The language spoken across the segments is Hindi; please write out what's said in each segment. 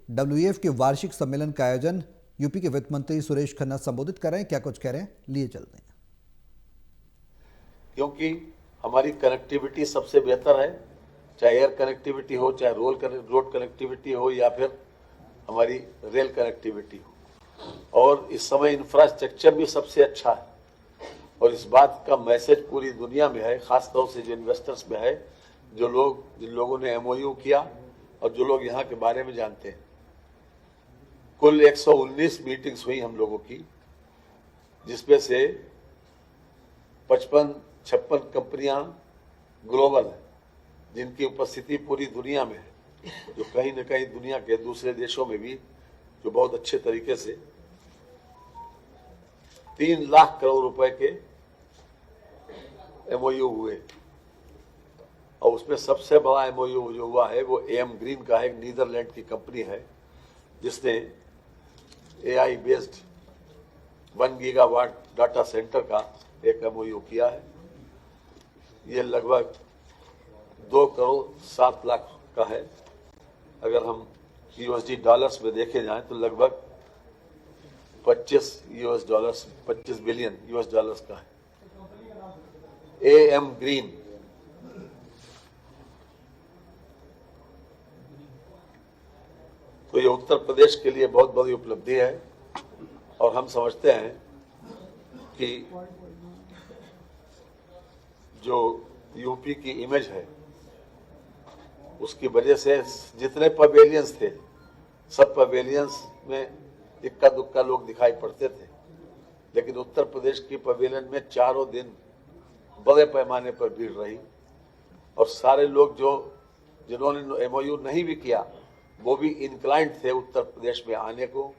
WEF के वार्षिक सम्मेलन का आयोजन यूपी के वित्त मंत्री सुरेश खन्ना संबोधित कर रहे हैं। क्या कुछ कह रहे हैं, लिए चलते हैं। क्योंकि हमारी कनेक्टिविटी सबसे बेहतर है, चाहे एयर कनेक्टिविटी हो, चाहे रोड कनेक्टिविटी हो, या फिर हमारी रेल कनेक्टिविटी हो। और इस समय इंफ्रास्ट्रक्चर भी सबसे अच्छा है और इस बात का मैसेज पूरी दुनिया में है, खासतौर से जो इन्वेस्टर्स में है, जिन लोगों ने MOU किया और जो लोग यहाँ के बारे में जानते हैं। कुल 119 मीटिंग्स हुई हम लोगों की, जिसमें से 55-56 कंपनियां ग्लोबल हैं, जिनकी उपस्थिति पूरी दुनिया में है, जो कहीं न कहीं दुनिया के दूसरे देशों में भी जो बहुत अच्छे तरीके से 3 लाख करोड़ रुपए के MOU हुए। और उसमें सबसे बड़ा MOU जो हुआ है वो AM ग्रीन का है, नीदरलैंड की कंपनी है, जिसने AI based 1 gigawatt data centre का एक MOU किया है। ये लगभग 2 करोड़ 7 लाख का है। अगर हम USD डॉलर्स में देखे जाएं तो लगभग 25 बिलियन US डॉलर्स का है। AM ग्रीन तो ये उत्तर प्रदेश के लिए बहुत बड़ी उपलब्धि है और हम समझते हैं कि जो यूपी की इमेज है उसकी वजह से जितने पवेलियंस थे, सब पवेलियंस में इक्का दुक्का लोग दिखाई पड़ते थे, लेकिन उत्तर प्रदेश की पवेलियन में चारों दिन बड़े पैमाने पर भीड़ रही और सारे लोग जिन्होंने MOU नहीं भी किया वो भी इंक्लाइंड थे उत्तर प्रदेश में आने को।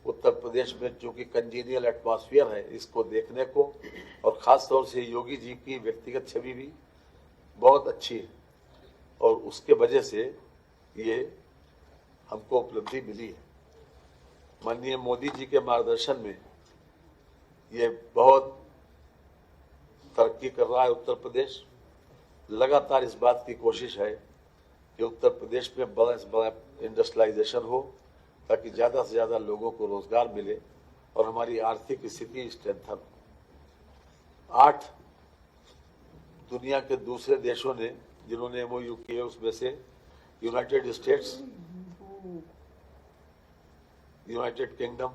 उत्तर प्रदेश में चूंकि कंजीनियल एटमॉस्फेयर है, इसको देखने को, और खास तौर से योगी जी की व्यक्तिगत छवि भी बहुत अच्छी है और उसके वजह से ये हमको उपलब्धि मिली है। माननीय मोदी जी के मार्गदर्शन में ये बहुत तरक्की कर रहा है उत्तर प्रदेश। लगातार इस बात की कोशिश है कि उत्तर प्रदेश में बड़ा से बड़ा इंडस्ट्रियलाइजेशन हो, ताकि ज़्यादा से ज़्यादा लोगों को रोजगार मिले और हमारी आर्थिक स्थिति स्ट्रेंथन हो। 8 दुनिया के दूसरे देशों ने जिन्होंने MOU किए, उसमें से United states, United kingdom,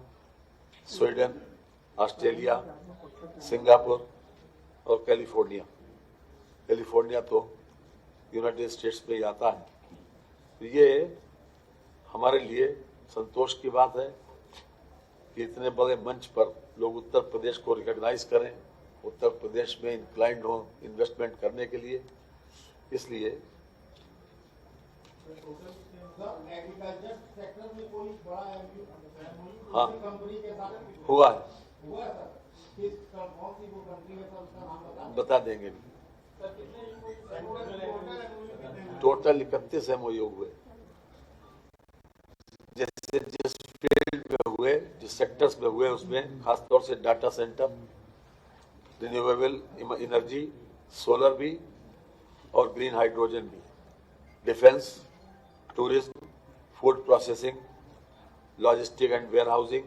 Sweden, Australia, Singapore और कैलिफोर्निया तो यूनाइटेड स्टेट्स में ही आता है। तो ये हमारे लिए संतोष की बात है कि इतने बड़े मंच पर लोग उत्तर प्रदेश को रिकॉग्नाइज करें, उत्तर प्रदेश में इंक्लाइंड हो इन्वेस्टमेंट करने के लिए। इसलिए हाँ, हुआ है, बता देंगे। टोटल 31 MOU हुए, जैसे जिस फील्ड में हुए, जिस सेक्टर्स में हुए, उसमें खासतौर से data centre, renewable energy, solar भी और ग्रीन हाइड्रोजन भी, defence, tourism, food processing, logistic and warehousing,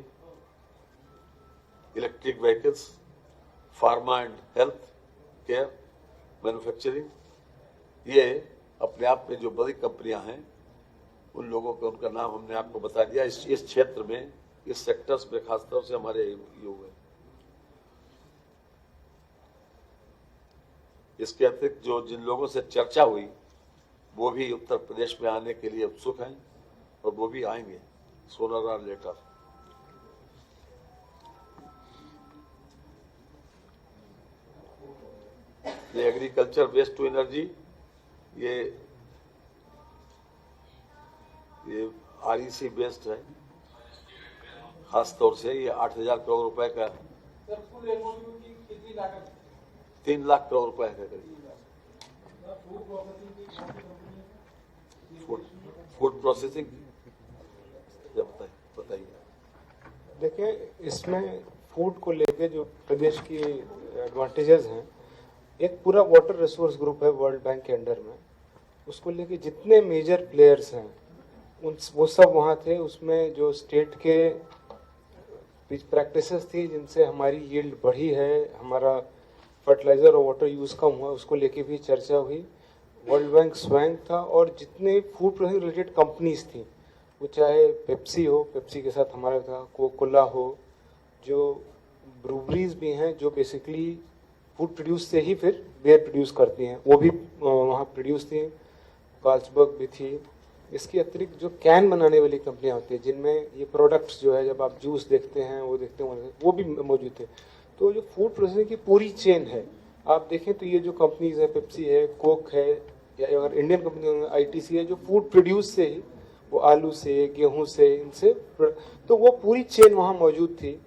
electric vehicles, pharma and health care, manufacturing. ये अपने आप में जो बड़ी कंपनियां हैं उन लोगों को उनका नाम हमने आपको बता दिया। इस क्षेत्र में, इस सेक्टर्स में खासतौर से हमारे युवा। इसके अतिरिक्त जो जिन लोगों से चर्चा हुई वो भी उत्तर प्रदेश में आने के लिए उत्सुक हैं और वो भी आएंगे सोलर और लेटर। ये एग्रीकल्चर वेस्ट टू एनर्जी, ये REC बेस्ड है, खासतौर से ये 8,000 करोड़ रुपए का, 3 लाख करोड़ रुपए का करीब। फूड प्रोसेसिंग बताइए। देखिए, इसमें फूड को लेके जो प्रदेश की एडवांटेजेस हैं, एक पूरा वाटर रिसोर्स ग्रुप है वर्ल्ड बैंक के अंडर में, उसको लेके जितने मेजर प्लेयर्स हैं वो सब वहाँ थे। उसमें जो स्टेट के प्रैक्टिसेस थी जिनसे हमारी यील्ड बढ़ी है, हमारा फर्टिलाइजर और वाटर यूज कम हुआ, उसको लेके भी चर्चा हुई। वर्ल्ड बैंक स्वयं था और जितने फूड प्रोसेसिंग रिलेटेड कंपनीज थी, वो चाहे पेप्सी हो, पेप्सी के साथ हमारा था, कोकोला हो, जो ब्रूवरीज भी हैं जो बेसिकली फूड प्रोड्यूस से ही फिर बियर प्रोड्यूस करती हैं, वो भी वहाँ प्रोड्यूस थी। कार्ल्सबर्ग भी थी। इसके अतिरिक्त जो कैन बनाने वाली कंपनियां होती है जिनमें ये प्रोडक्ट्स जो है, जब आप जूस देखते हैं वो भी मौजूद थे। तो जो फूड प्रोसेसिंग की पूरी चेन है, आप देखें तो ये जो कंपनीज है, पेप्सी है, कोक है, या अगर इंडियन कंपनी आईटीसी है, जो फूड प्रोड्यूस से ही, वो आलू से, गेहूं से, इनसे, तो वो पूरी चेन वहाँ मौजूद थी।